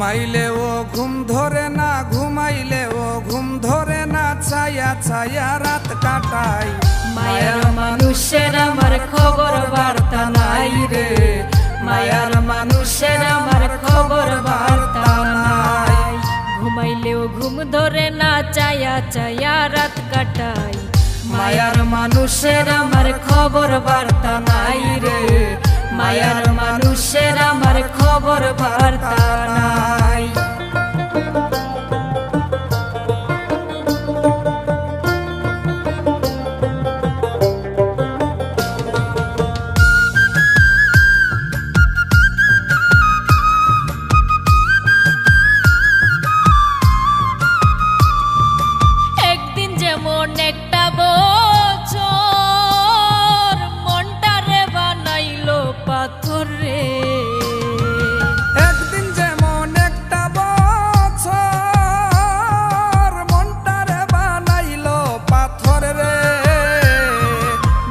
ঘুমাইলেও ঘুম ধরে না, ঘুমাইলেও ঘুম ধরে না, ছায়া ছায়া রাত কাটাই। মায়ার মানুষের আমার খবর বার্তা নাই রে, মায়ার মানুষের আমার খবর বার্তা নাই। ঘুমাইলেও ঘুম ধরে না, ছায়া ছায়া রাত কাটাই। মায়ার মানুষের আমার খবর বার্তা নাই রে, মায়ার মানুষের আমার খবর বার্তা নাই। একদিন যেমন একটা বছর মনটারে বানাইলো পাথর রে, একদিন যেমন একটা বছর মনটারে বানাইলো পাথর রে।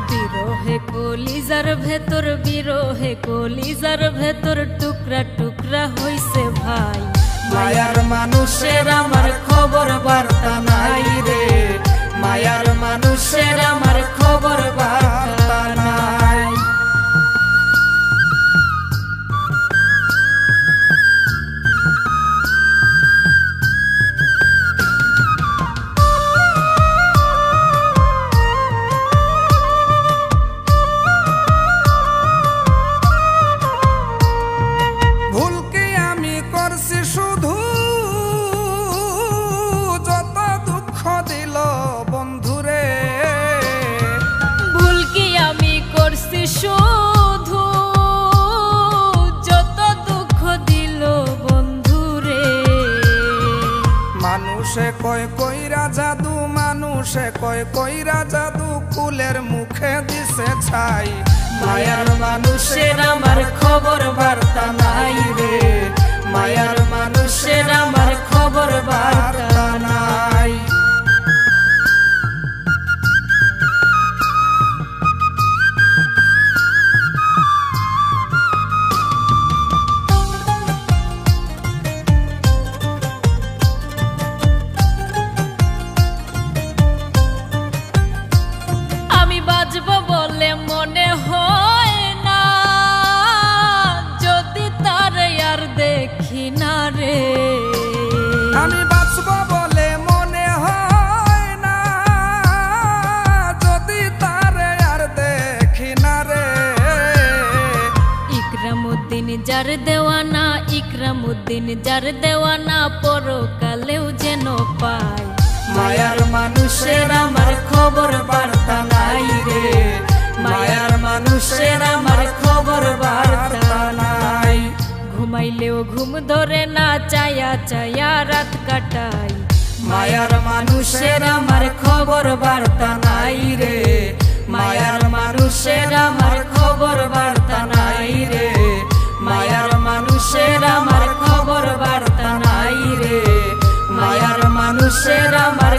বিরহে কলিজার ভেতর, বিরহে কলিজার ভেতর টুকরা টুকরা হইছে ভাই। মায়ার মানুষের আমার খবর বার্তা নাই রে, মায়ার মানুষের আমার খবর বার্তা নাই। ভুল কি আমি করছি শুধু, যত দুঃখ দিল বন্ধুরে। ভুল কি আমি করছি শুধু, যত দুঃখ দিল বন্ধুরে। মানুষে কয় কইরা জাদু, মানুষে কয় কইরা জাদু, কুলের মুখে দিছে ছাই। মায়ার মানুষের আমার খবর বার্তা নাই রে, মায়ার মানুষের আমার খবর বার্তা নাই। আমি বাঁচব বলে মনে হয় না, যদি তার আর দেখি না রে। আমি বাঁচব বলে মনে হয় না, যদি তারে আর দেখি না রে। ইকরামউদ্দিন যার দেওয়ানা, ইকরামউদ্দিন যার দেওয়ানা, পরকালেও যেন পায়। মায়ার মানুষের আমার খবর বার্তা নাই রে, মায়ার মানুষের আমার খবর বার্তা নাই। ঘুমাইলেও ঘুম ধরে না, ছায়া ছায়া রাত কাটাই। মায়ার মানুষের আমার খবর বার্তা নাই রে, মায়ার মানুষের আমার খবর বার্তা নাই রে, মায়ার মানুষের আমার খবর বার্তা নাই রে, মায়ার মানুষের আমার